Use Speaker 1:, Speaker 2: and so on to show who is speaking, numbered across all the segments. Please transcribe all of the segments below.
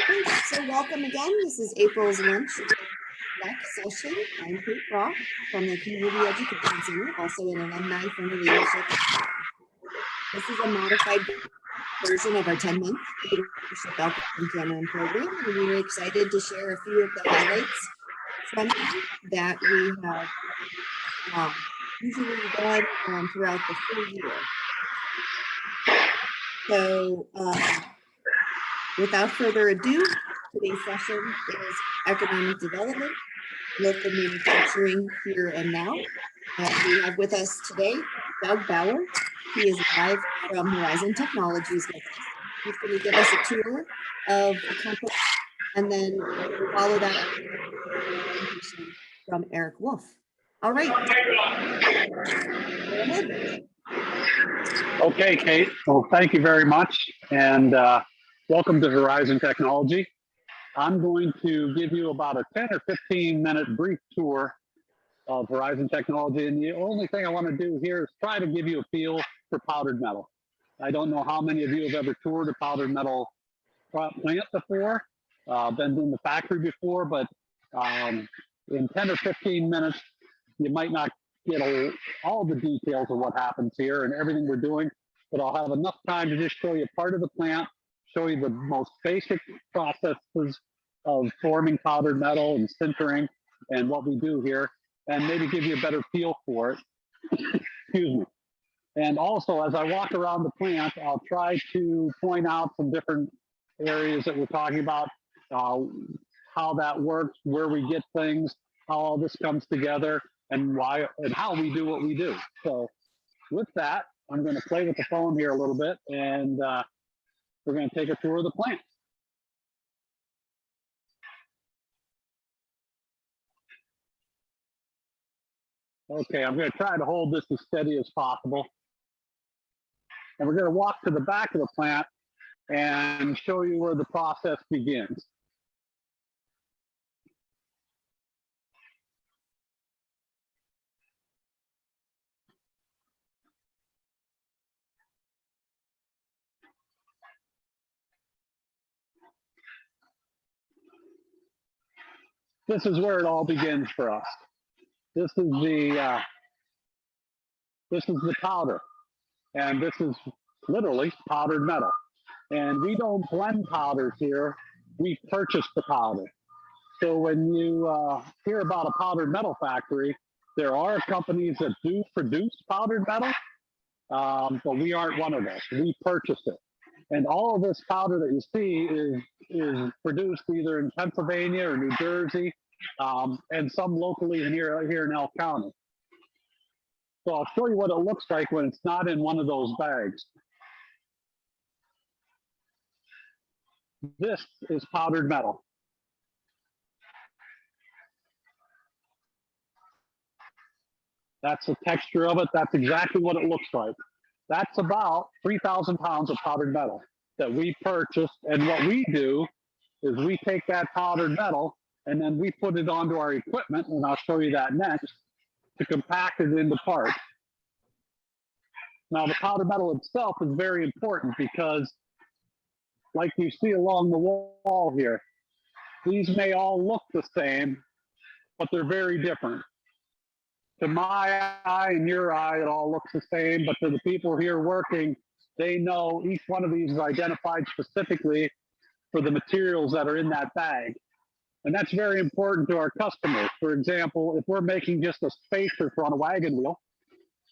Speaker 1: Great. So welcome again. This is April's lunch LEC session. I'm Kate Roth from the Community Education Center, also an alumni from the leadership. This is a modified version of our 10-month leadership Elk-Cameron program, and we're excited to share a few of the highlights from that we have usually done throughout the full year. So without further ado, today's session is economic development, local manufacturing here and now. We have with us today Doug Bauer. He is live from Horizon Technologies with us. He's going to give us a tour of the company, and then follow that from Eric Wolf. All right. Go ahead.
Speaker 2: Okay, Kate. Well, thank you very much, and welcome to Horizon Technology. I'm going to give you about a 10 or 15 minute brief tour of Horizon Technology, and the only thing I want to do here is try to give you a feel for powdered metal. I don't know how many of you have ever toured a powdered metal plant before, been in the factory before, but in 10 or 15 minutes, you might not get all the details of what happens here and everything we're doing, but I'll have enough time to just show you part of the plant, show you the most basic processes of forming powdered metal and sintering and what we do here, and maybe give you a better feel for it. Excuse me. And also, as I walk around the plant, I'll try to point out some different areas that we're talking about, how that works, where we get things, how all this comes together, and why and how we do what we do. So with that, I'm going to play with the phone here a little bit, and we're going to take a tour of the plant. Okay, I'm going to try to hold this as steady as possible. And we're going to walk to the back of the plant and show you where the process begins. This is where it all begins for us. This is the powder, and this is literally powdered metal. And we don't blend powders here; we purchase the powder. So when you hear about a powdered metal factory, there are companies that do produce powdered metal, but we aren't one of those. We purchase it, and all of this powder that you see is produced either in Pennsylvania or New Jersey, and some locally here in Elk County. So I'll show you what it looks like when it's not in one of those bags. This is powdered metal. That's the texture of it. That's exactly what it looks like. That's about 3,000 pounds of powdered metal that we purchased. And what we do is we take that powdered metal and then we put it onto our equipment, and I'll show you that next, to compact it into parts. Now, the powdered metal itself is very important because, like you see along the wall here, these may all look the same, but they're very different. To my eye and your eye, it all looks the same, but to the people here working, they know each one of these is identified specifically for the materials that are in that bag. And that's very important to our customers. For example, if we're making just a spacer on a wagon wheel,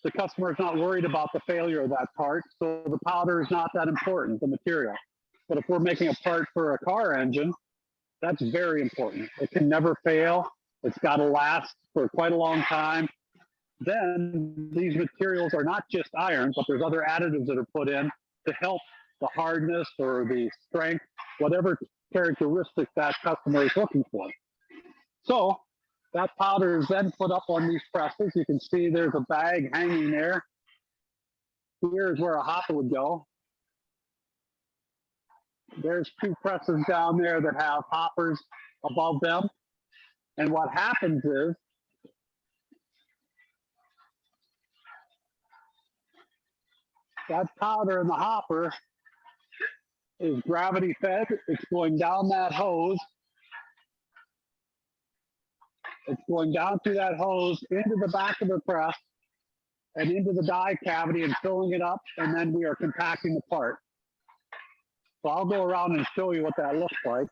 Speaker 2: the customer is not worried about the failure of that part, so the powder is not that important, the material. But if we're making a part for a car engine, that's very important. It can never fail. It's got to last for quite a long time. Then these materials are not just iron, but there's other additives that are put in to help the hardness or the strength, whatever characteristic that customer is looking for. So that powder is then put up on these presses. You can see there's a bag hanging there. Here's where a hopper would go. There's two presses down there that have hoppers above them. And what happens is that powder in the hopper is gravity fed. It's going down that hose. It's going down through that hose into the back of the press and into the die cavity and filling it up, and then we are compacting the part. So I'll go around and show you what that looks like.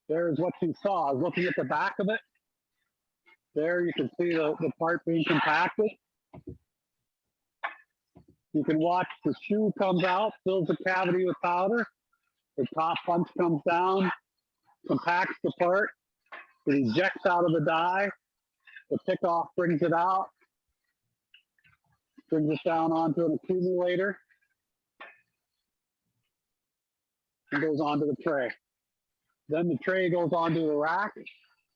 Speaker 2: There's what you saw. I was looking at the back of it. There you can see the part being compacted. You can watch the shoe comes out, fills the cavity with powder. The top punch comes down, compacts the part. It ejects out of the die. The pickoff brings it out, brings it down onto an accumulator, and goes onto the tray. Then the tray goes onto the rack,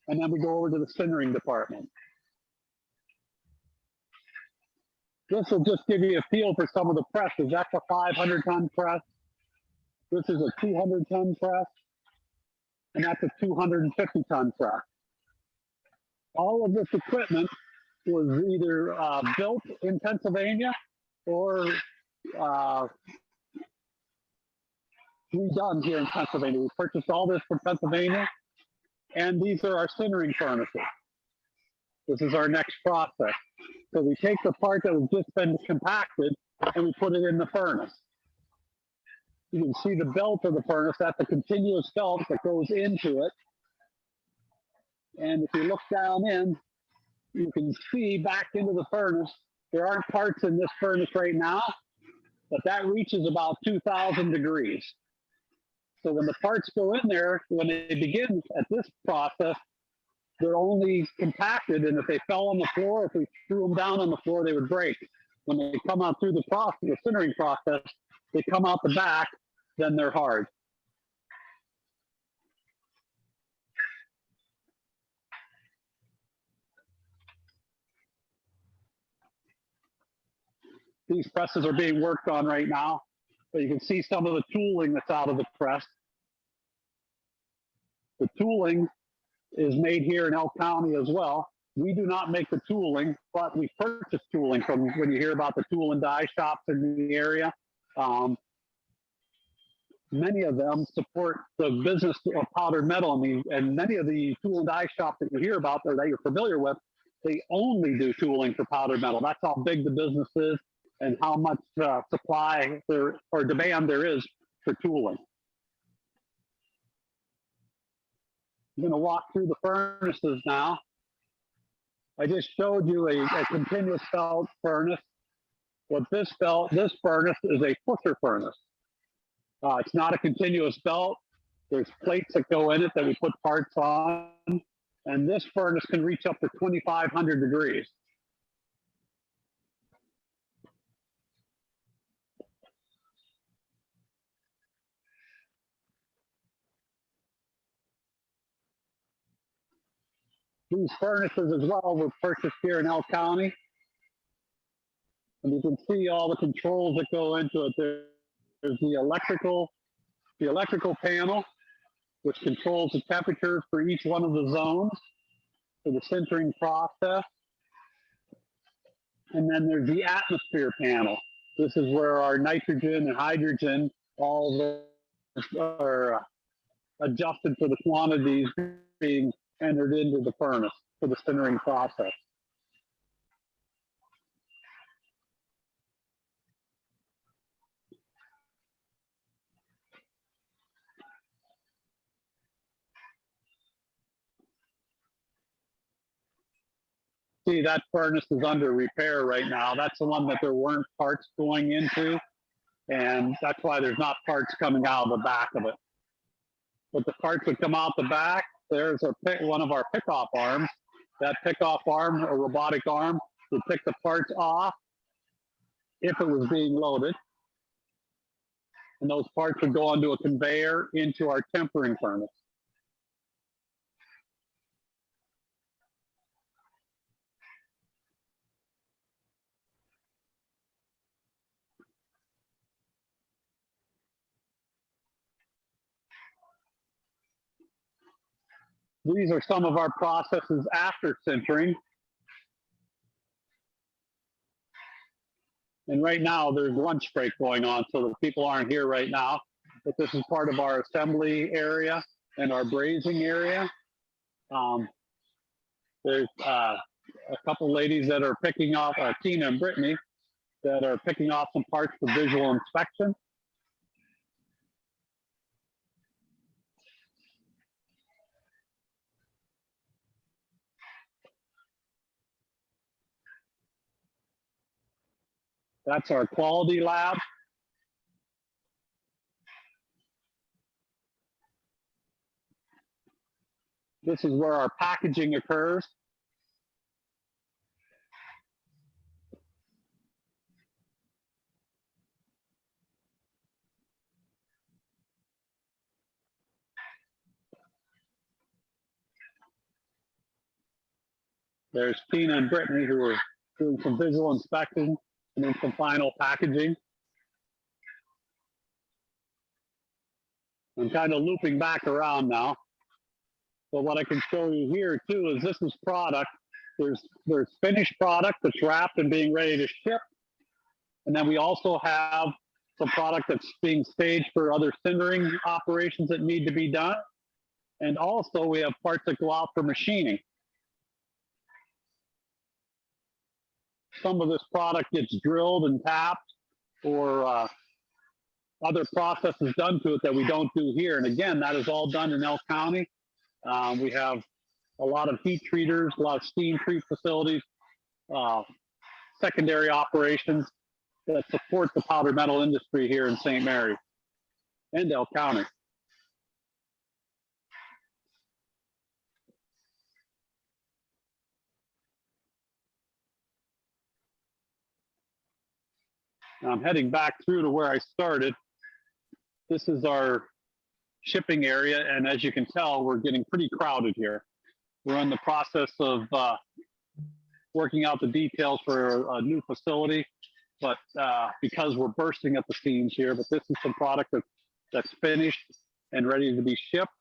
Speaker 2: and then we go over to the sintering department. This will just give you a feel for some of the presses. That's a 500-ton press. This is a 200-ton press, and that's a 250-ton press. All of this equipment was either built in Pennsylvania or redone here in Pennsylvania. We purchased all this from Pennsylvania, and these are our sintering furnaces. This is our next process. So we take the part that has just been compacted and we put it in the furnace. You can see the belt of the furnace. That's a continuous belt that goes into it. And if you look down in, you can see back into the furnace. There aren't parts in this furnace right now, but that reaches about 2,000 degrees. So when the parts go in there, when they begin at this process, they're only compacted, and if they fell on the floor, if we threw them down on the floor, they would break. When they come out through the process, the sintering process, they come out the back, then they're hard. These presses are being worked on right now, but you can see some of the tooling that's out of the press. The tooling is made here in Elk County as well. We do not make the tooling, but we purchase tooling from when you hear about the tool and die shops in the area. Many of them support the business of powdered metal, and many of the tool and die shops that you hear about or that you're familiar with, they only do tooling for powdered metal. That's how big the business is and how much supply there or demand there is for tooling. I'm going to walk through the furnaces now. I just showed you a continuous belt furnace. What this furnace is a pusher furnace. It's not a continuous belt. There's plates that go in it that we put parts on. And this furnace can reach up to 2,500 degrees. These furnaces as well were purchased here in Elk County. And you can see all the controls that go into it. There's the electrical panel, which controls the temperature for each one of the zones for the sintering process. And then there's the atmosphere panel. This is where our nitrogen and hydrogen all are adjusted for the quantities being entered into the furnace for the sintering process. See, that furnace is under repair right now. That's the one that there weren't parts going into, and that's why there's not parts coming out of the back of it. But the parts would come out the back. There's one of our pickoff arms. That pickoff arm, a robotic arm, would pick the parts off if it was being loaded. And those parts would go onto a conveyor into our tempering furnace. These are some of our processes after sintering. And right now there's lunch break going on, so the people aren't here right now, but this is part of our assembly area and our brazing area. There's a couple ladies that are picking off, Tina and Brittany, that are picking off some parts for visual inspection. That's our quality lab. This is where our packaging occurs. There's Tina and Brittany who are doing some visual inspection and then some final packaging. I'm kind of looping back around now. But what I can show you here too is this is product. There's finished product that's wrapped and being ready to ship. And then we also have some product that's being staged for other sintering operations that need to be done. And also we have parts that go out for machining. Some of this product gets drilled and tapped, or other processes done to it that we don't do here. And again, that is all done in Elk County. We have a lot of heat treaters, a lot of steam treat facilities, secondary operations that support the powder metal industry here in St. Mary and Elk County. I'm heading back through to where I started. This is our shipping area, and as you can tell, we're getting pretty crowded here. We're in the process of working out the details for a new facility, but because we're bursting at the seams here, but this is some product that's finished and ready to be shipped.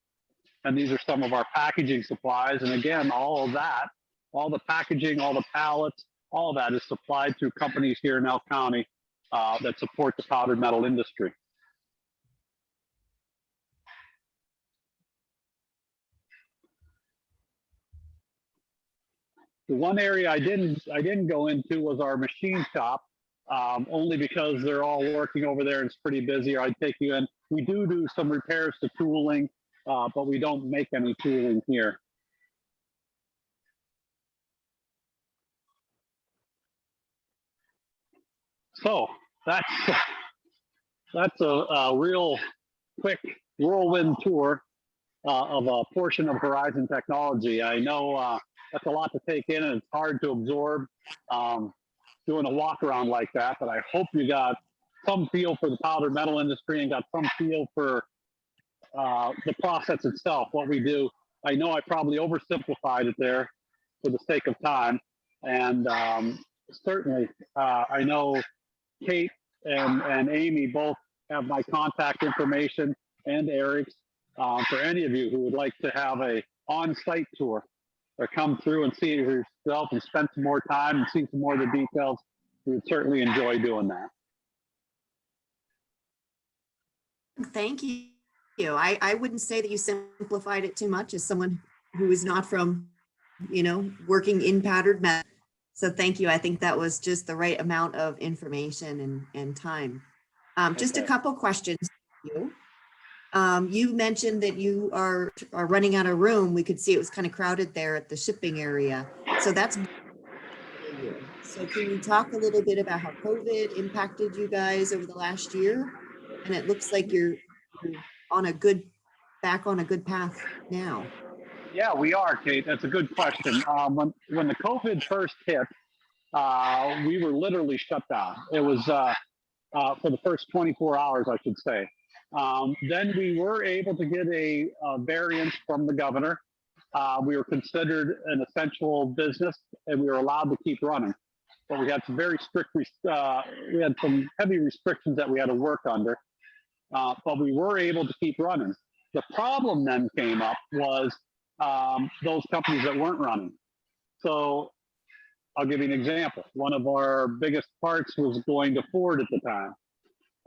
Speaker 2: And these are some of our packaging supplies. And again, all of that, all the packaging, all the pallets, all of that is supplied through companies here in Elk County that support the powdered metal industry. The one area I didn't go into was our machine shop, only because they're all working over there and it's pretty busy. I'd take you in. We do some repairs to tooling, but we don't make any tooling here. So that's a real quick whirlwind tour of a portion of Horizon Technology. I know that's a lot to take in and it's hard to absorb doing a walk around like that, but I hope you got some feel for the powdered metal industry and got some feel for the process itself, what we do. I know I probably oversimplified it there for the sake of time. And certainly I know Kate and Amy both have my contact information, and Eric's, for any of you who would like to have a on-site tour or come through and see it yourself and spend some more time and see some more of the details. We would certainly enjoy doing that.
Speaker 1: Thank you. I wouldn't say that you simplified it too much as someone who is not from, working in powdered metal. So thank you. I think that was just the right amount of information and time. Just a couple questions for you. You mentioned that you are running out of room. We could see it was kind of crowded there at the shipping area. So that's, so can you talk a little bit about how COVID impacted you guys over the last year? And it looks like you're on back on a good path now.
Speaker 2: Yeah, we are, Kate. That's a good question. When the COVID first hit, we were literally shut down. It was for the first 24 hours, I should say. Then we were able to get a variance from the governor. We were considered an essential business and we were allowed to keep running. But we had some very strict, we had some heavy restrictions that we had to work under. But we were able to keep running. The problem then came up was those companies that weren't running. So I'll give you an example. One of our biggest parts was going to Ford at the time,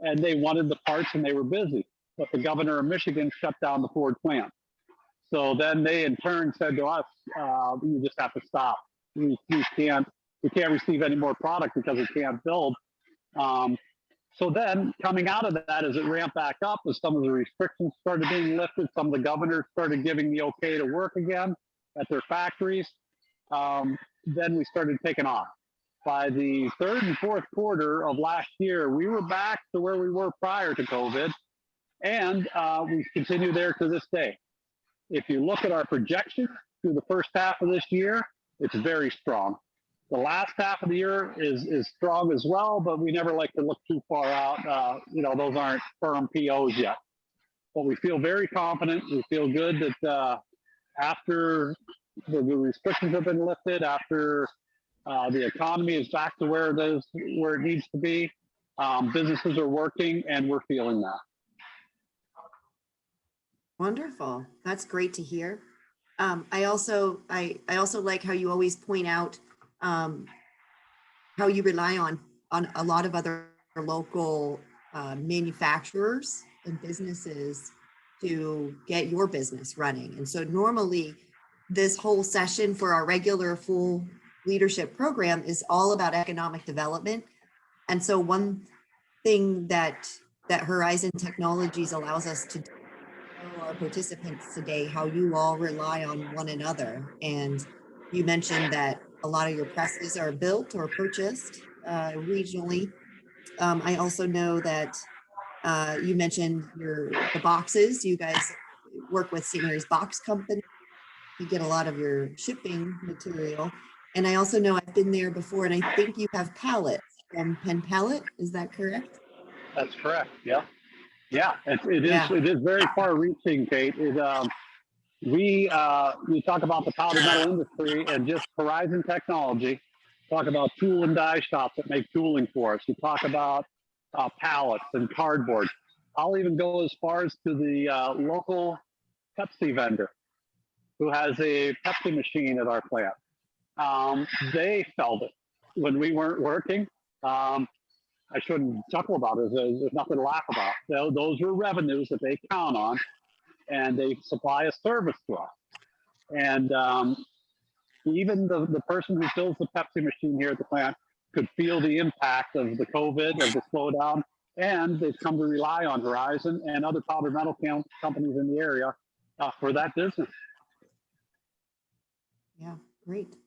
Speaker 2: and they wanted the parts and they were busy. But the governor of Michigan shut down the Ford plant. So then they in turn said to us, "You just have to stop. We can't receive any more product because it can't build." So then coming out of that, as it ramped back up, as some of the restrictions started being lifted, some of the governors started giving the okay to work again at their factories. Then we started taking off. By the third and fourth quarter of last year, we were back to where we were prior to COVID, and we continue there to this day. If you look at our projection through the first half of this year, it's very strong. The last half of the year is strong as well, but we never like to look too far out. Those aren't firm POs yet. But we feel very confident. We feel good that after the restrictions have been lifted, after the economy is back to where it needs to be, businesses are working, and we're feeling that.
Speaker 1: Wonderful. That's great to hear. I also like how you always point out how you rely on a lot of other local manufacturers and businesses to get your business running. And so normally this whole session for our regular full leadership program is all about economic development. And so one thing that Horizon Technologies allows us to do, our participants today, how you all rely on one another. And you mentioned that a lot of your presses are built or purchased regionally. I also know that you mentioned the boxes. You guys work with St. Mary's Box Company. You get a lot of your shipping material. And I also know I've been there before, and I think you have pallets from Penn Pallet. Is that correct?
Speaker 2: That's correct. Yeah. Yeah, it is very far-reaching, Kate. You talk about the powder metal industry and just Horizon Technology. Talk about tool and die shops that make tooling for us. You talk about pallets and cardboard. I'll even go as far as to the local Pepsi vendor who has a Pepsi machine at our plant. They felt it when we weren't working. I shouldn't chuckle about it. There's nothing to laugh about. Those are revenues that they count on, and they supply a service to us. And even the person who fills the Pepsi machine here at the plant could feel the impact of the COVID, of the slowdown, and they've come to rely on Horizon and other powder metal companies in the area for that business.
Speaker 1: Yeah, great.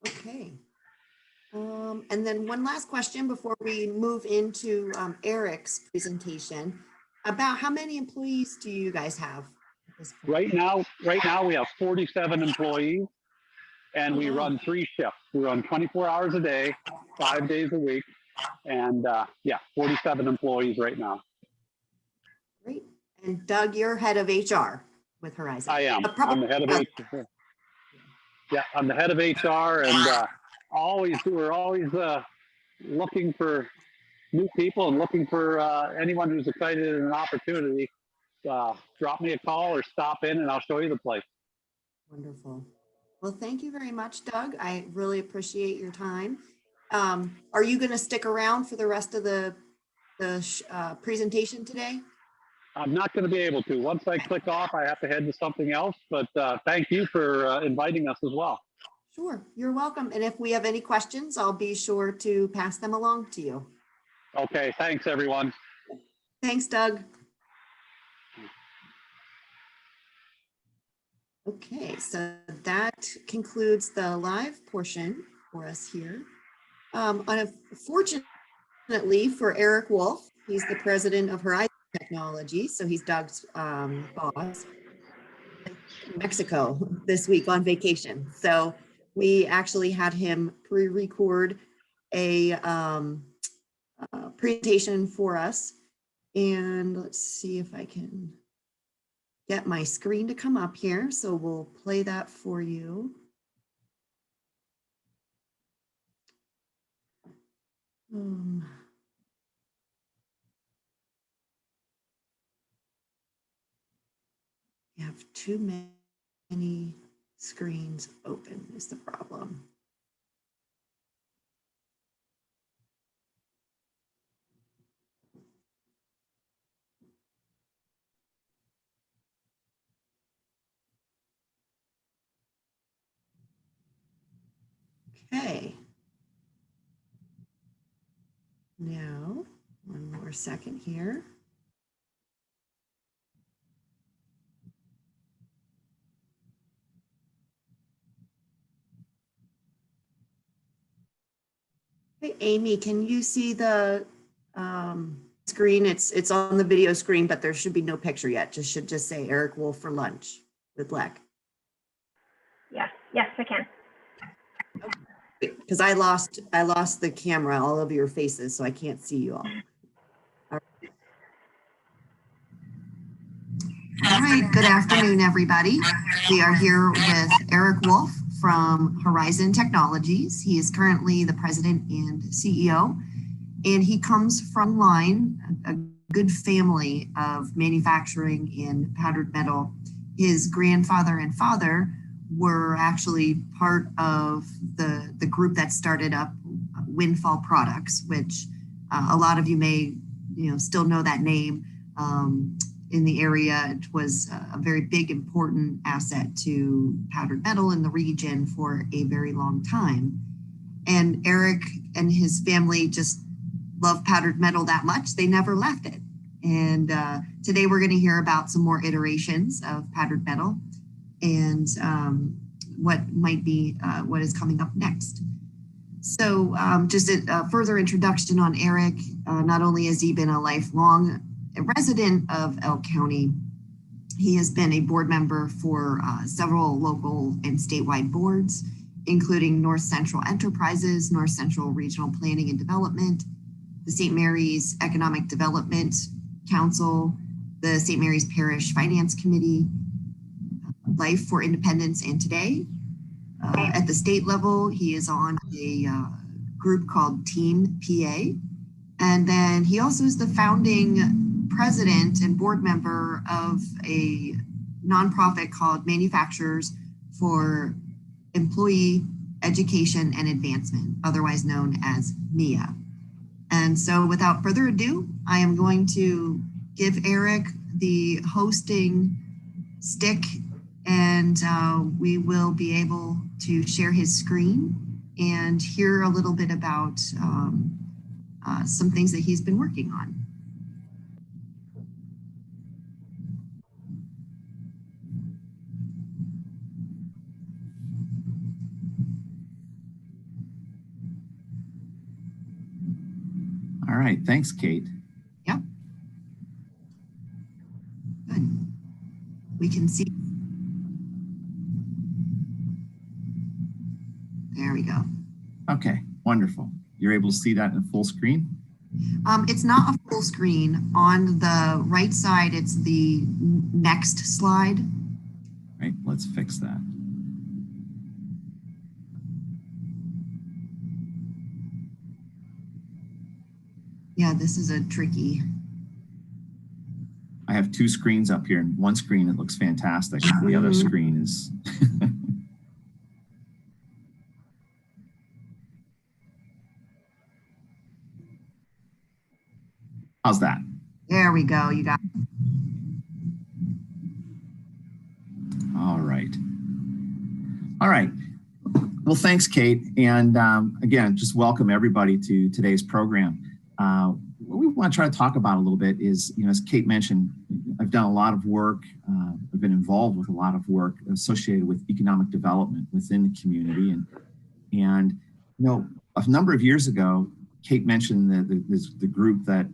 Speaker 1: Okay. And then one last question before we move into Eric's presentation about how many employees do you guys have at this point?
Speaker 2: Right now we have 47 employees, and we run 3 shifts. We run 24 hours a day, 5 days a week, and 47 employees right now.
Speaker 1: Great. And Doug, you're head of HR with Horizon.
Speaker 2: I am. I'm the head of HR. Yeah, I'm the head of HR, and we're always looking for new people and looking for anyone who's excited in an opportunity. Drop me a call or stop in, and I'll show you the place.
Speaker 1: Wonderful. Well, thank you very much, Doug. I really appreciate your time. Are you going to stick around for the rest of the presentation today?
Speaker 2: I'm not going to be able to. Once I click off, I have to head to something else, but thank you for inviting us as well.
Speaker 1: Sure, you're welcome. And if we have any questions, I'll be sure to pass them along to you.
Speaker 2: Okay, thanks everyone.
Speaker 1: Thanks, Doug. Okay, so that concludes the live portion for us here. Unfortunately for Eric Wolf, he's the president of Horizon Technology, so he's Doug's boss, in Mexico this week on vacation. So we actually had him pre-record a presentation for us. And let's see if I can get my screen to come up here. So we'll play that for you. We have 2 minutes. Any screens open is the problem. Okay. Now, one more second here. Hey, Amy, can you see the screen? It's on the video screen, but there should be no picture yet. Should just say Eric Wolf for lunch with LEC.
Speaker 3: Yes, I can.
Speaker 1: Because I lost the camera, all of your faces, so I can't see you all. All right, good afternoon, everybody. We are here with Eric Wolf from Horizon Technologies. He is currently the president and CEO, and he comes from line, a good family of manufacturing in powdered metal. His grandfather and father were actually part of the group that started up Windfall Products, which a lot of you may still know that name. In the area, it was a very big, important asset to powdered metal in the region for a very long time. And Eric and his family just love powdered metal that much, they never left it. And today we're going to hear about some more iterations of powdered metal and what might be what is coming up next. So just a further introduction on Eric. Not only has he been a lifelong resident of Elk County, he has been a board member for several local and statewide boards, including North Central Enterprises, North Central Regional Planning and Development, the St. Mary's Economic Development Council, the St. Mary's Parish Finance Committee, Life for Independence and Today. At the state level, he is on a group called Team PA. And then he also is the founding president and board member of a nonprofit called Manufacturers for Employee Education and Advancement, otherwise known as MIA. And so without further ado, I am going to give Eric the hosting stick, and we will be able to share his screen and hear a little bit about some things that he's been working on.
Speaker 4: All right, thanks, Kate.
Speaker 1: Yep. Good. We can see. There we go.
Speaker 4: Okay, wonderful. You're able to see that in full screen?
Speaker 1: It's not a full screen. On the right side, it's the next slide.
Speaker 4: Right, let's fix that.
Speaker 1: Yeah, this is a tricky.
Speaker 4: I have two screens up here, and one screen, it looks fantastic. The other screen is... How's that?
Speaker 1: There we go, you got it.
Speaker 4: All right. All right. Well, thanks, Kate. And again, just welcome everybody to today's program. What we want to try to talk about a little bit is, as Kate mentioned, I've done a lot of work. I've been involved with a lot of work associated with economic development within the community. And a number of years ago, Kate mentioned the group that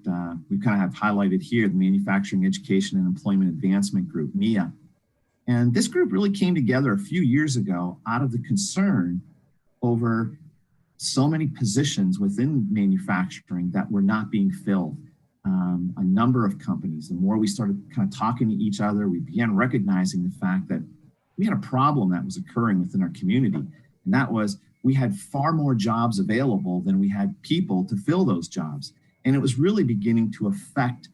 Speaker 4: we kind of have highlighted here, the Manufacturing, Education, and Employment Advancement Group, MIA. And this group really came together a few years ago out of the concern over so many positions within manufacturing that were not being filled. A number of companies, the more we started kind of talking to each other, we began recognizing the fact that we had a problem that was occurring within our community. And that was, we had far more jobs available than we had people to fill those jobs. And it was really beginning to affect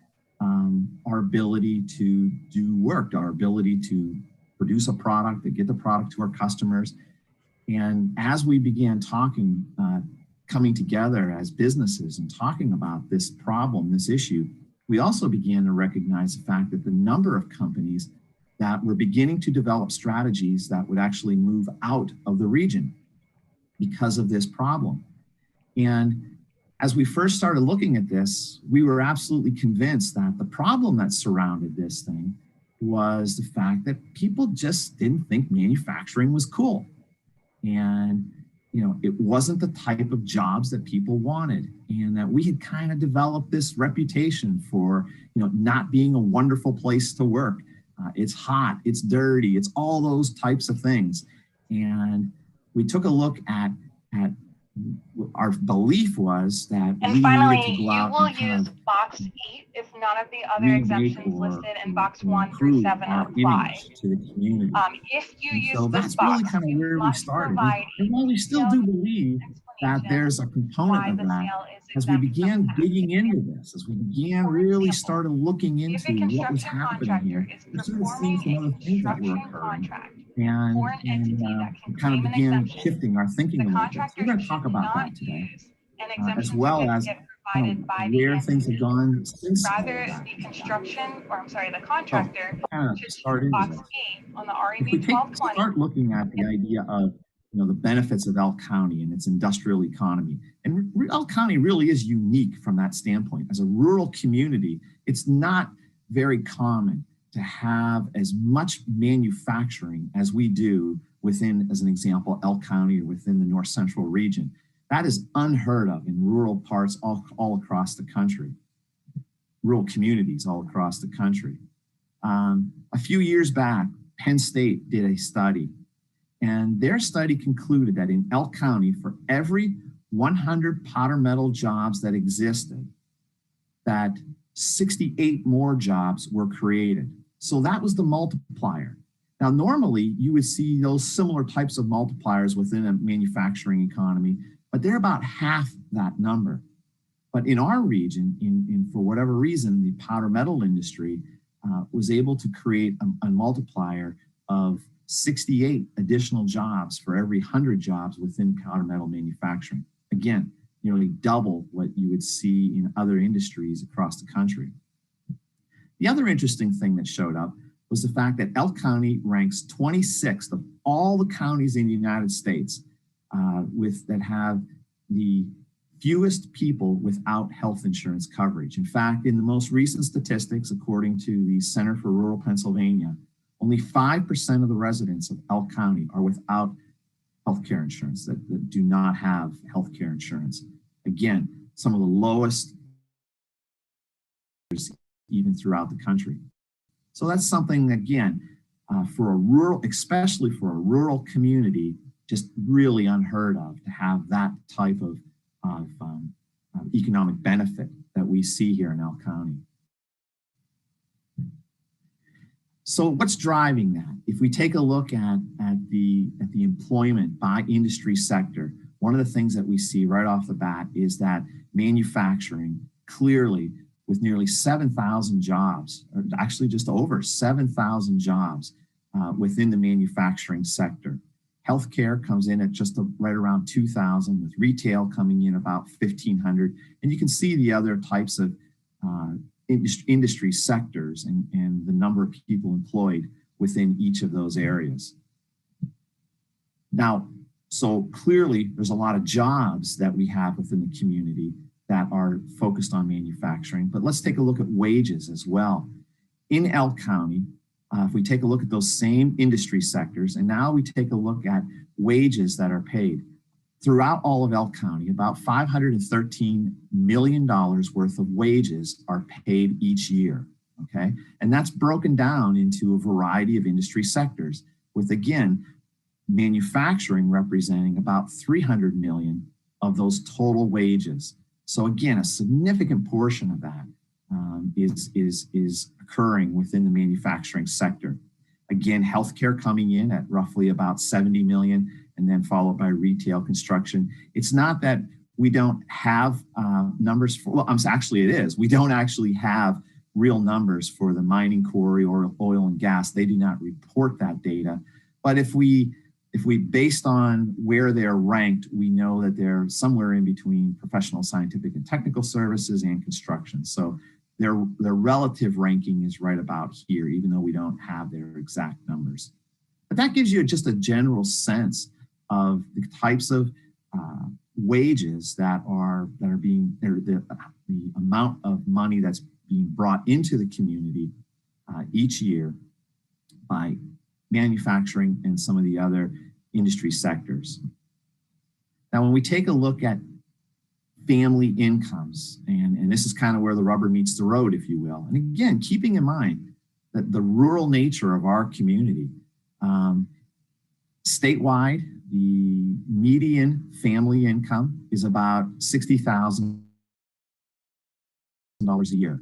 Speaker 4: our ability to do work, our ability to produce a product, to get the product to our customers. And as we began talking, coming together as businesses and talking about this problem, this issue, we also began to recognize the fact that the number of companies that were beginning to develop strategies that would actually move out of the region because of this problem. And as we first started looking at this, we were absolutely convinced that the problem that surrounded this thing was the fact that people just didn't think manufacturing was cool. And it wasn't the type of jobs that people wanted, and that we had kind of developed this reputation for, not being a wonderful place to work. It's hot, it's dirty, it's all those types of things. And we took a look at our belief was that
Speaker 3: and finally, you will use box 8 if none of the other exemptions listed in box 1 through 7 apply.
Speaker 4: To the community.
Speaker 3: If you
Speaker 4: And
Speaker 3: use
Speaker 4: so
Speaker 3: this
Speaker 4: that's
Speaker 3: box,
Speaker 4: really kind of where we started. And while we still do believe that there's a component of that, as we began digging into this, as we began really started looking into what was happening here, we started seeing some other things that were occurring. And kind of began shifting our thinking a little bit. So we're going to talk about that today, as well as where things have gone since.
Speaker 3: Rather, the contractor should
Speaker 4: start
Speaker 3: use box
Speaker 4: into
Speaker 3: 8 on the REB
Speaker 4: if we
Speaker 3: 1220.
Speaker 4: start looking at the idea of the benefits of Elk County and its industrial economy, and Elk County really is unique from that standpoint. As a rural community, it's not very common to have as much manufacturing as we do within, as an example, Elk County or within the North Central region. That is unheard of in rural parts all across the country, rural communities all across the country. A few years back, Penn State did a study, and their study concluded that in Elk County, for every 100 powder metal jobs that existed, that 68 more jobs were created. So that was the multiplier. Now, normally you would see those similar types of multipliers within a manufacturing economy, but they're about half that number. But in our region, for whatever reason, the powder metal industry was able to create a multiplier of 68 additional jobs for every 100 jobs within powder metal manufacturing. Again, nearly double what you would see in other industries across the country. The other interesting thing that showed up was the fact that Elk County ranks 26th of all the counties in the United States that have the fewest people without health insurance coverage. In fact, in the most recent statistics, according to the Center for Rural Pennsylvania, only 5% of the residents of Elk County are without healthcare insurance, that do not have healthcare insurance. Again, some of the lowest even throughout the country. So that's something, again, for a rural, especially for a rural community, just really unheard of to have that type of economic benefit that we see here in Elk County. So what's driving that? If we take a look at the employment by industry sector, one of the things that we see right off the bat is that manufacturing, clearly with nearly 7,000 jobs, or actually just over 7,000 jobs within the manufacturing sector. Healthcare comes in at just right around 2,000, with retail coming in about 1,500. And you can see the other types of industry sectors and the number of people employed within each of those areas. Now, so clearly there's a lot of jobs that we have within the community that are focused on manufacturing, but let's take a look at wages as well. In Elk County, if we take a look at those same industry sectors, and now we take a look at wages that are paid throughout all of Elk County, about $513 million worth of wages are paid each year, okay? And that's broken down into a variety of industry sectors, with, again, manufacturing representing about 300 million of those total wages. So again, a significant portion of that is occurring within the manufacturing sector. Again, healthcare coming in at roughly about 70 million, and then followed by retail, construction. It's not that we don't have numbers for, well, actually it is. We don't actually have real numbers for the mining quarry or oil and gas. They do not report that data. But if we based on where they're ranked, we know that they're somewhere in between professional, scientific, and technical services and construction. So their relative ranking is right about here, even though we don't have their exact numbers. But that gives you just a general sense of the types of wages that are being, the amount of money that's being brought into the community each year by manufacturing and some of the other industry sectors. Now, when we take a look at family incomes, and this is kind of where the rubber meets the road, if you will. And again, keeping in mind that the rural nature of our community, statewide, the median family income is about $60,000 a year.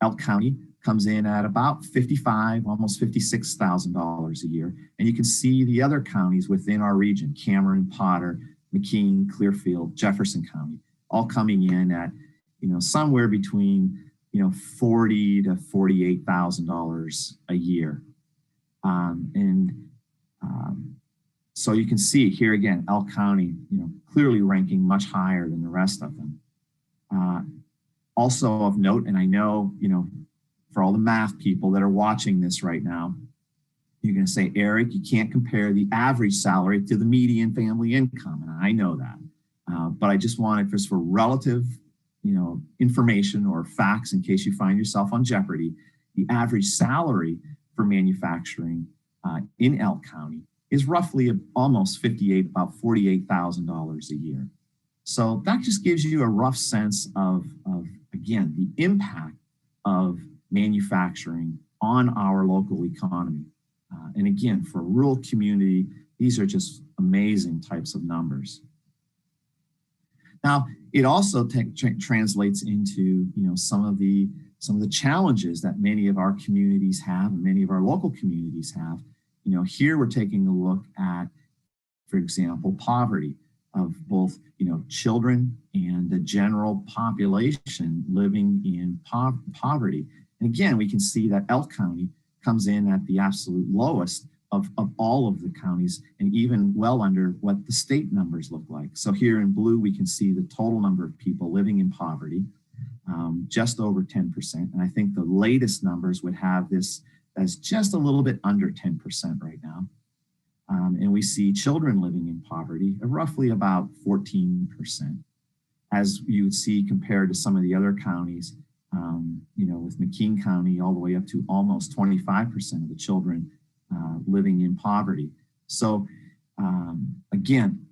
Speaker 4: Elk County comes in at about $55,000, almost $56,000 a year. And you can see the other counties within our region, Cameron, Potter, McKean, Clearfield, Jefferson County, all coming in at, somewhere between, $40,000 to $48,000 a year. So you can see here again, Elk County, clearly ranking much higher than the rest of them. Also of note, and I know, for all the math people that are watching this right now, you're going to say, Eric, you can't compare the average salary to the median family income. And I know that. But I just wanted just for relative, information or facts in case you find yourself on Jeopardy, the average salary for manufacturing in Elk County is roughly almost about $48,000 a year. So that just gives you a rough sense of again, the impact of manufacturing on our local economy. And again, for a rural community, these are just amazing types of numbers. Now, it also translates into some of the challenges that many of our communities have, and many of our local communities have. Here we're taking a look at, for example, poverty of both children and the general population living in poverty. And again, we can see that Elk County comes in at the absolute lowest of all of the counties, and even well under what the state numbers look like. So here in blue, we can see the total number of people living in poverty, just over 10%. And I think the latest numbers would have this as just a little bit under 10% right now. And we see children living in poverty at roughly about 14%. As you would see compared to some of the other counties, with McKean County all the way up to almost 25% of the children living in poverty. So again,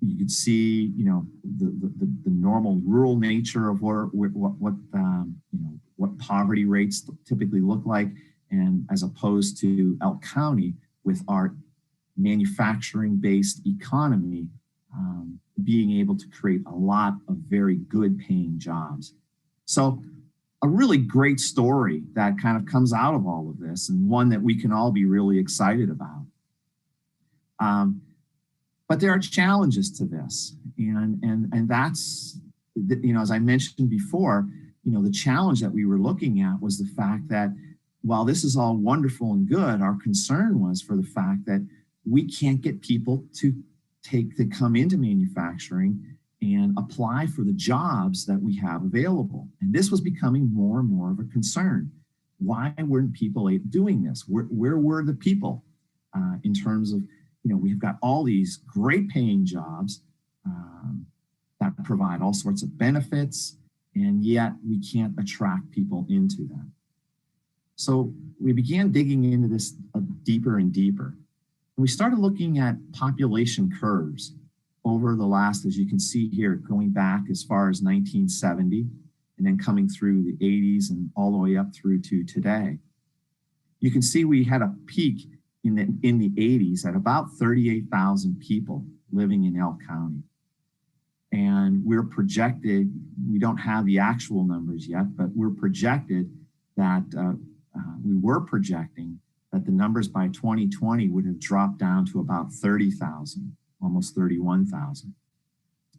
Speaker 4: you could see, the normal rural nature of what poverty rates typically look like, and as opposed to Elk County with our manufacturing-based economy, being able to create a lot of very good paying jobs. So a really great story that kind of comes out of all of this, and one that we can all be really excited about. But there are challenges to this, and that's, as I mentioned before, the challenge that we were looking at was the fact that while this is all wonderful and good, our concern was for the fact that we can't get people to come into manufacturing and apply for the jobs that we have available. And this was becoming more and more of a concern. Why weren't people doing this? Where were the people in terms of, we've got all these great paying jobs that provide all sorts of benefits, and yet we can't attract people into them. So we began digging into this deeper and deeper. And we started looking at population curves over the last, as you can see here, going back as far as 1970, and then coming through the 80s and all the way up through to today. You can see we had a peak in the 80s at about 38,000 people living in Elk County. And we're projected, we don't have the actual numbers yet, but we're projected that, we were projecting that the numbers by 2020 would have dropped down to about 30,000, almost 31,000.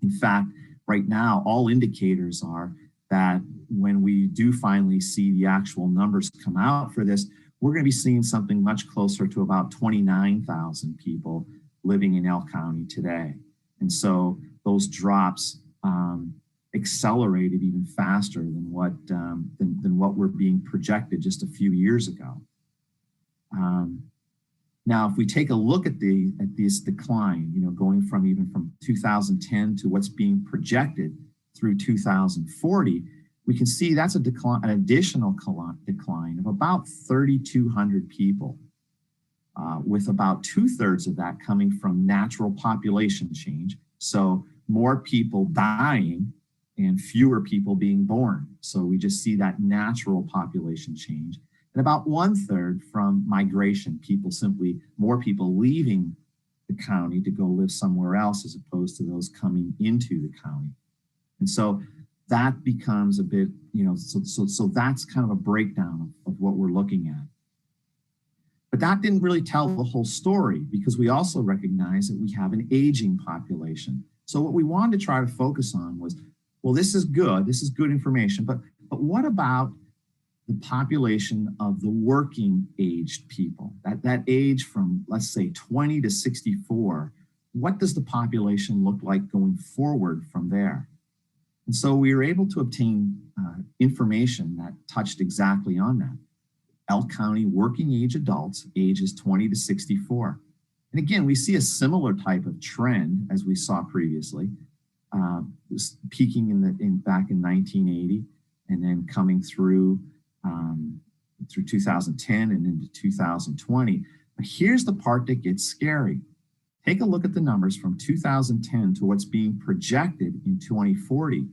Speaker 4: In fact, right now, all indicators are that when we do finally see the actual numbers come out for this, we're going to be seeing something much closer to about 29,000 people living in Elk County today. And so those drops accelerated even faster than what were being projected just a few years ago. Now, if we take a look at this decline, going from 2010 to what's being projected through 2040, we can see that's an additional decline of about 3,200 people, with about 2/3 of that coming from natural population change. So more people dying and fewer people being born. So we just see that natural population change. And about 1/3 from migration, more people leaving the county to go live somewhere else as opposed to those coming into the county. And so that becomes a bit, so that's kind of a breakdown of what we're looking at. But that didn't really tell the whole story, because we also recognize that we have an aging population. So what we wanted to try to focus on was, well, this is good information, but what about the population of the working aged people, that age from, let's say, 20 to 64, what does the population look like going forward from there? And so we were able to obtain information that touched exactly on that. Elk County working age adults, ages 20 to 64. And again, we see a similar type of trend as we saw previously, peaking back in 1980, and then coming through 2010 and into 2020. But here's the part that gets scary. Take a look at the numbers from 2010 to what's being projected in 2040.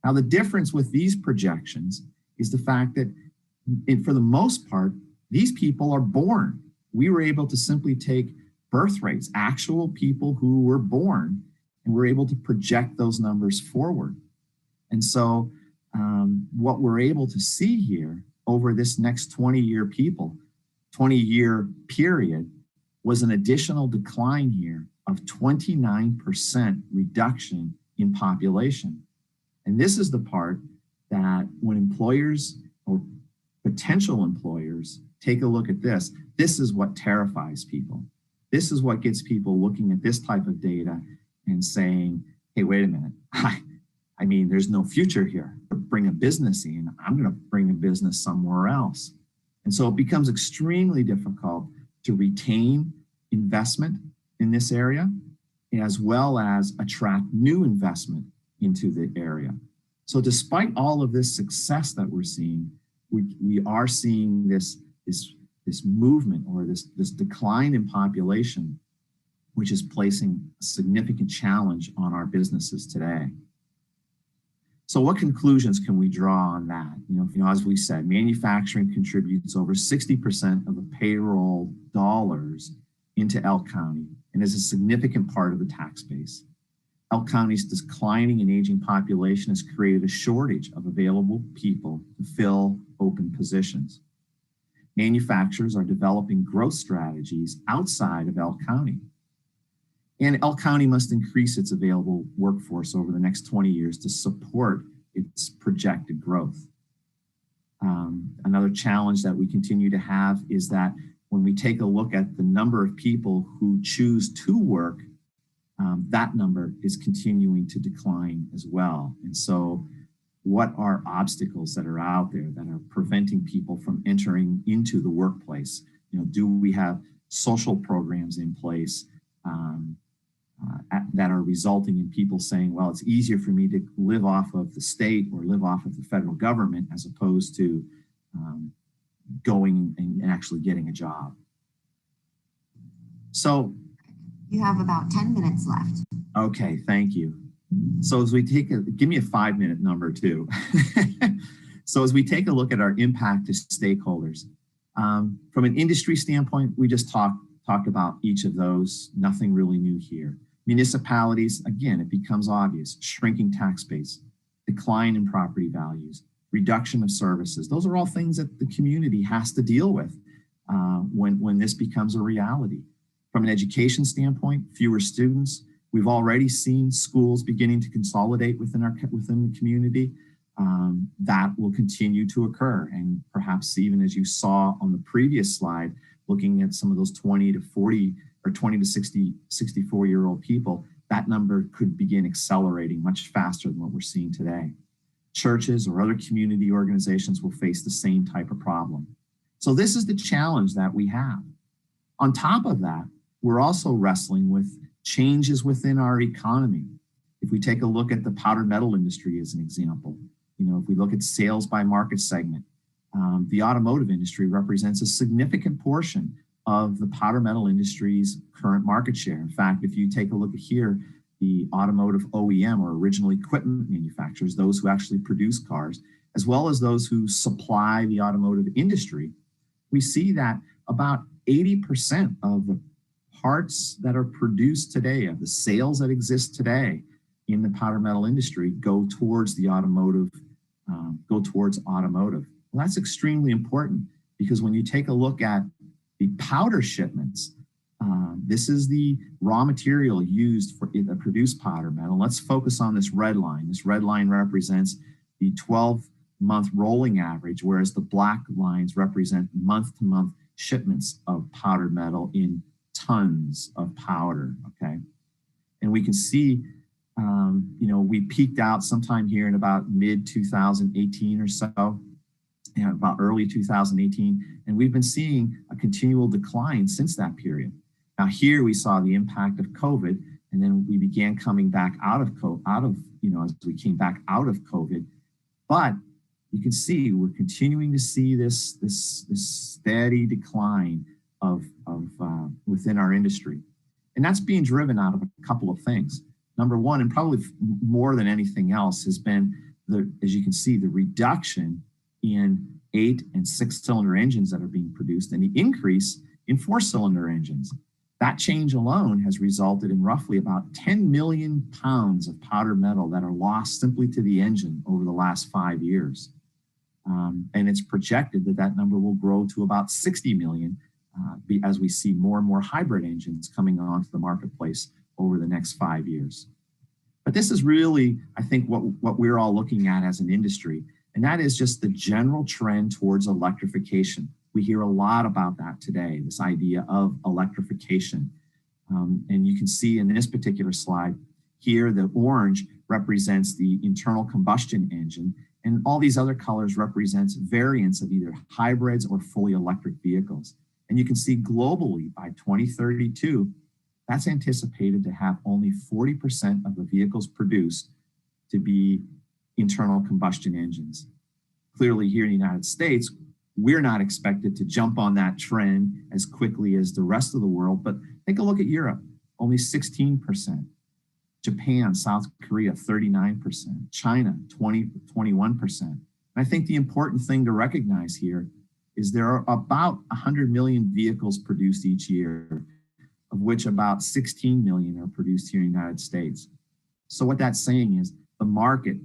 Speaker 4: Now, the difference with these projections is the fact that, for the most part, these people are born. We were able to simply take birth rates, actual people who were born, and we're able to project those numbers forward. And so what we're able to see here over this next 20-year period was an additional decline here of 29% reduction in population. And this is the part that when employers or potential employers take a look at this, this is what terrifies people. This is what gets people looking at this type of data and saying, hey, wait a minute. I mean, there's no future here. Bring a business in, I'm going to bring a business somewhere else. And so it becomes extremely difficult to retain investment in this area, as well as attract new investment into the area. So despite all of this success that we're seeing, we are seeing this movement, or this decline in population, which is placing a significant challenge on our businesses today. So what conclusions can we draw on that? As we said, manufacturing contributes over 60% of the payroll dollars into Elk County and is a significant part of the tax base. Elk County's declining and aging population has created a shortage of available people to fill open positions. Manufacturers are developing growth strategies outside of Elk County. And Elk County must increase its available workforce over the next 20 years to support its projected growth. Another challenge that we continue to have is that when we take a look at the number of people who choose to work, that number is continuing to decline as well. And so what are obstacles that are out there that are preventing people from entering into the workplace? Do we have social programs in place that are resulting in people saying, well, it's easier for me to live off of the state or live off of the federal government as opposed to going and actually getting a job. So
Speaker 1: you have about 10 minutes left. Okay,
Speaker 4: thank you. So as we give me a 5-minute number too. So as we take a look at our impact to stakeholders, from an industry standpoint, we just talked about each of those, nothing really new here. Municipalities, again, it becomes obvious, shrinking tax base, decline in property values, reduction of services. Those are all things that the community has to deal with when this becomes a reality. From an education standpoint, fewer students. We've already seen schools beginning to consolidate within the community. that will continue to occur. And perhaps even as you saw on the previous slide, looking at some of those 20 to 40 or 20 to 60, 64-year-old people, that number could begin accelerating much faster than what we're seeing today. Churches or other community organizations will face the same type of problem. So this is the challenge that we have. On top of that, we're also wrestling with changes within our economy. If we take a look at the powdered metal industry as an example, if we look at sales by market segment, the automotive industry represents a significant portion of the powder metal industry's current market share. In fact, if you take a look at here, the automotive OEM or original equipment manufacturers, those who actually produce cars, as well as those who supply the automotive industry, we see that about 80% of the parts that are produced today, of the sales that exist today in the powder metal industry, go towards the automotive, Well, that's extremely important because when you take a look at the powder shipments, this is the raw material used for to produce powder metal. Let's focus on this red line. This red line represents the 12-month rolling average, whereas the black lines represent month-to-month shipments of powdered metal in tons of powder, okay? And we can see, we peaked out sometime here in about mid-2018 or so, about early 2018, and we've been seeing a continual decline since that period. Now here we saw the impact of COVID, and then we began coming back as we came back out of COVID. But you can see we're continuing to see this steady decline of within our industry, and that's being driven out of a couple of things. Number one, and probably more than anything else, has been as you can see, the reduction in 8 and 6 cylinder engines that are being produced and the increase in 4-cylinder engines. That change alone has resulted in roughly about 10 million pounds of powder metal that are lost simply to the engine over the last 5 years. And it's projected that that number will grow to about 60 million as we see more and more hybrid engines coming onto the marketplace over the next 5 years. But this is really, I think, what we're all looking at as an industry, and that is just the general trend towards electrification. We hear a lot about that today, this idea of electrification. And you can see in this particular slide here, the orange represents the internal combustion engine, and all these other colors represents variants of either hybrids or fully electric vehicles. And you can see globally by 2032, that's anticipated to have only 40% of the vehicles produced to be internal combustion engines. Clearly here in the United States, we're not expected to jump on that trend as quickly as the rest of the world, but take a look at Europe, only 16%. Japan, South Korea, 39%. China, 21%. And I think the important thing to recognize here is there are about 100 million vehicles produced each year, of which about 16 million are produced here in the United States. So what that's saying is the market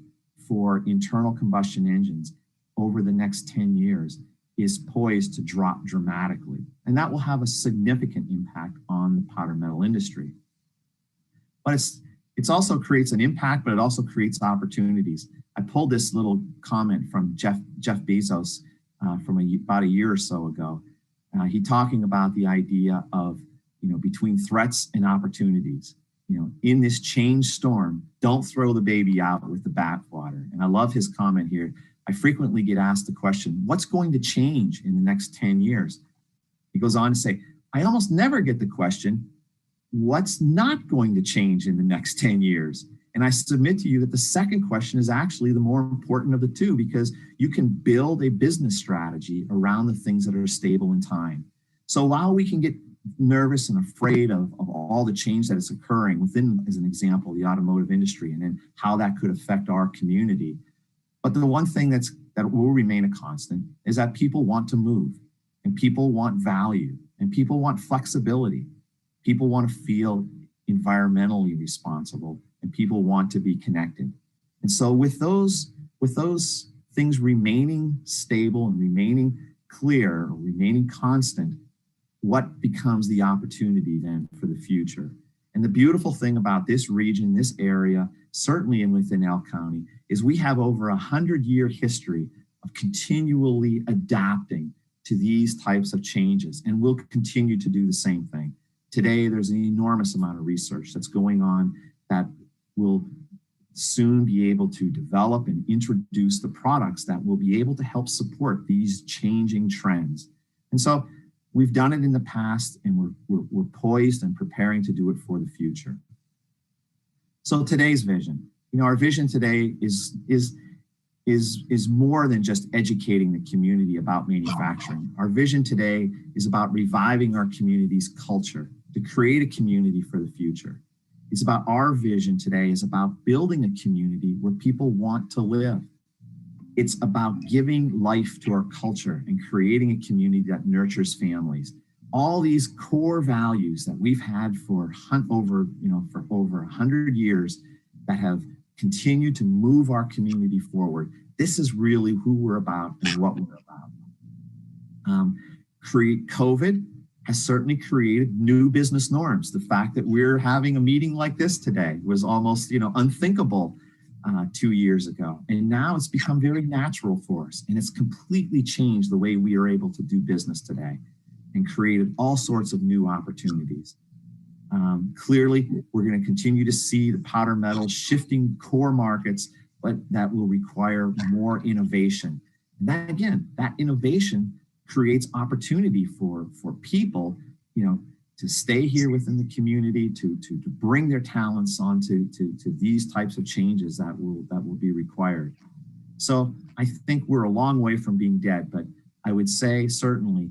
Speaker 4: for internal combustion engines over the next 10 years is poised to drop dramatically. And that will have a significant impact on the powder metal industry. But it's also creates an impact, but it also creates opportunities. I pulled this little comment from Jeff Bezos from about a year or so ago. He talking about the idea of, between threats and opportunities. In this change storm, don't throw the baby out with the bathwater. And I love his comment here. I frequently get asked the question, what's going to change in the next 10 years? He goes on to say, I almost never get the question, what's not going to change in the next 10 years? And I submit to you that the second question is actually the more important of the two, because you can build a business strategy around the things that are stable in time. So while we can get nervous and afraid of all the change that is occurring within, as an example, the automotive industry and then how that could affect our community, but the one thing that will remain a constant is that people want to move, and people want value, and people want flexibility. People want to feel environmentally responsible, and people want to be connected. And so with those things remaining stable and remaining clear, or remaining constant, what becomes the opportunity then for the future? And the beautiful thing about this region, this area, certainly and within Elk County, is we have over 100-year history of continually adapting to these types of changes, and we'll continue to do the same thing. Today, there's an enormous amount of research that's going on that will soon be able to develop and introduce the products that will be able to help support these changing trends. And so we've done it in the past, and we're poised and preparing to do it for the future. So today's vision, our vision today is more than just educating the community about manufacturing. Our vision today is about reviving our community's culture to create a community for the future. It's about our vision today is about building a community where people want to live. It's about giving life to our culture and creating a community that nurtures families. All these core values that we've had for over 100 years that have continued to move our community forward. This is really who we're about and what we're about. COVID has certainly created new business norms. The fact that we're having a meeting like this today was almost unthinkable 2 years ago. And now it's become very natural for us. And it's completely changed the way we are able to do business today and created all sorts of new opportunities. Clearly, we're going to continue to see the powder metal shifting core markets, but that will require more innovation. And that, again, that innovation creates opportunity for people, to stay here within the community, to bring their talents onto to these types of changes that will be required. So I think we're a long way from being dead, but I would say certainly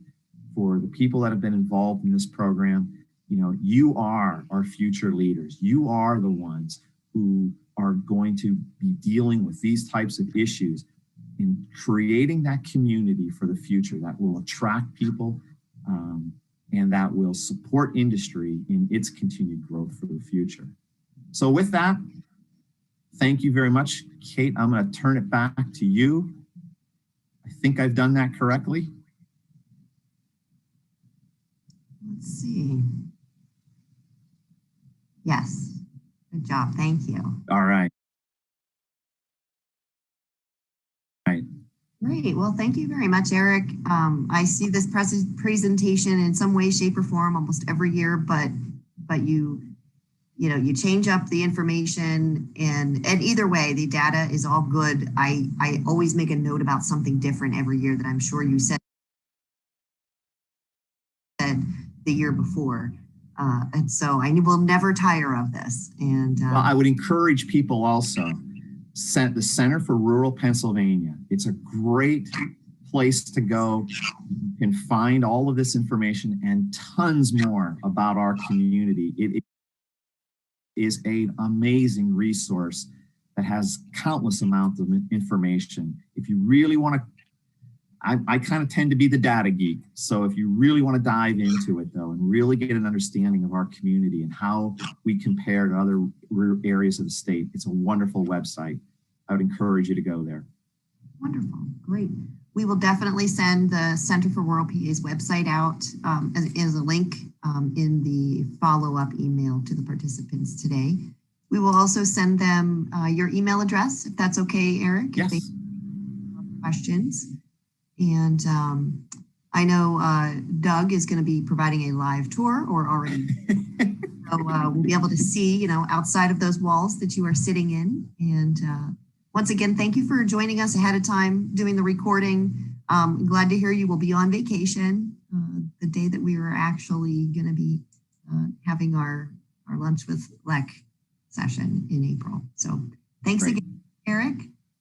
Speaker 4: for the people that have been involved in this program, you are our future leaders. You are the ones who are going to be dealing with these types of issues in creating that community for the future that will attract people and that will support industry in its continued growth for the future. So with that, thank you very much, Kate. I'm going to turn it back to you. I think I've done that correctly.
Speaker 1: Let's see. Yes, good job. Thank you.
Speaker 4: All right.
Speaker 1: Great. Well, thank you very much, Eric. I see this presentation in some way, shape, or form almost every year, but you change up the information, and either way, the data is all good. I always make a note about something different every year that I'm sure you said the year before. And so I will never tire of this. And
Speaker 4: well, I would encourage people also, the Center for Rural Pennsylvania. It's a great place to go. You can find all of this information and tons more about our community. It is an amazing resource that has countless amounts of information. If you really want to, I kind of tend to be the data geek. So if you really want to dive into it though, and really get an understanding of our community and how we compare to other areas of the state, it's a wonderful website. I would encourage you to go there.
Speaker 1: Wonderful, great. We will definitely send the Center for Rural PA's website out as a link in the follow-up email to the participants today. We will also send them your email address, if that's okay, Eric.
Speaker 4: Yes.
Speaker 1: If they have questions. And I know Doug is going to be providing a live tour, or already. So we'll be able to see, outside of those walls that you are sitting in. And once again, thank you for joining us ahead of time, doing the recording. Glad to hear you will be on vacation the day that we are actually going to be having our lunch with LEC session in April. So thanks
Speaker 4: Great.
Speaker 1: again, Eric.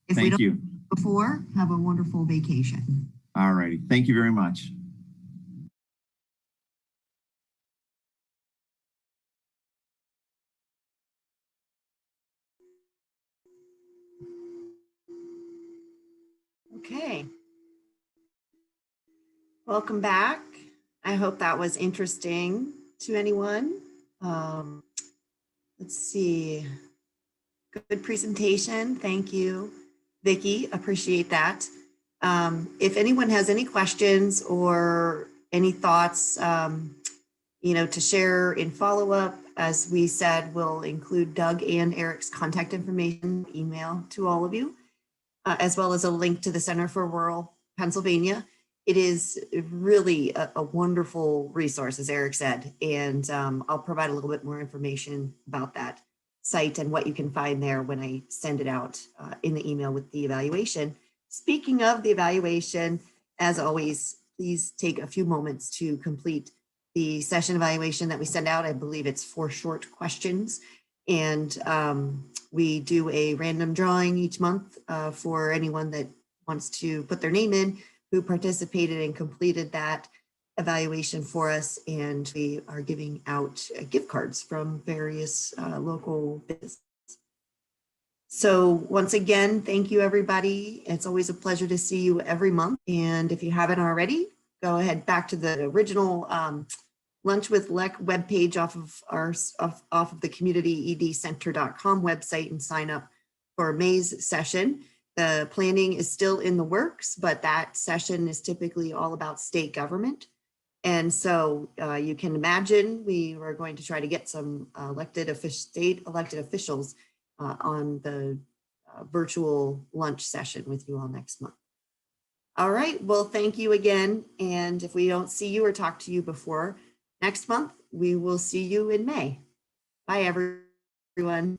Speaker 1: If
Speaker 4: Thank
Speaker 1: we don't
Speaker 4: you.
Speaker 1: before, have a wonderful vacation.
Speaker 4: All righty. Thank you very much.
Speaker 1: Okay. Welcome back. I hope that was interesting to anyone. Let's see. Good presentation. Thank you, Vicki. Appreciate that. If anyone has any questions or any thoughts, to share in follow-up. As we said, we'll include Doug and Eric's contact information, email to all of you, as well as a link to the Center for Rural Pennsylvania. It is really a wonderful resource, as Eric said, and I'll provide a little bit more information about that site and what you can find there when I send it out in the email with the evaluation. Speaking of the evaluation, as always, please take a few moments to complete the session evaluation that we send out. I believe it's 4 short questions. And we do a random drawing each month for anyone that wants to put their name in who participated and completed that evaluation for us. And we are giving out gift cards from various local businesses. So once again, thank you, everybody. It's always a pleasure to see you every month. And if you haven't already, go ahead back to the original Lunch with LEC webpage off of the communityedcenter.com website and sign up for May's session. The planning is still in the works, but that session is typically all about state government. And so you can imagine we were going to try to get some state elected officials on the virtual lunch session with you all next month. All right, well, thank you again. And if we don't see you or talk to you before next month, we will see you in May. Bye, everyone.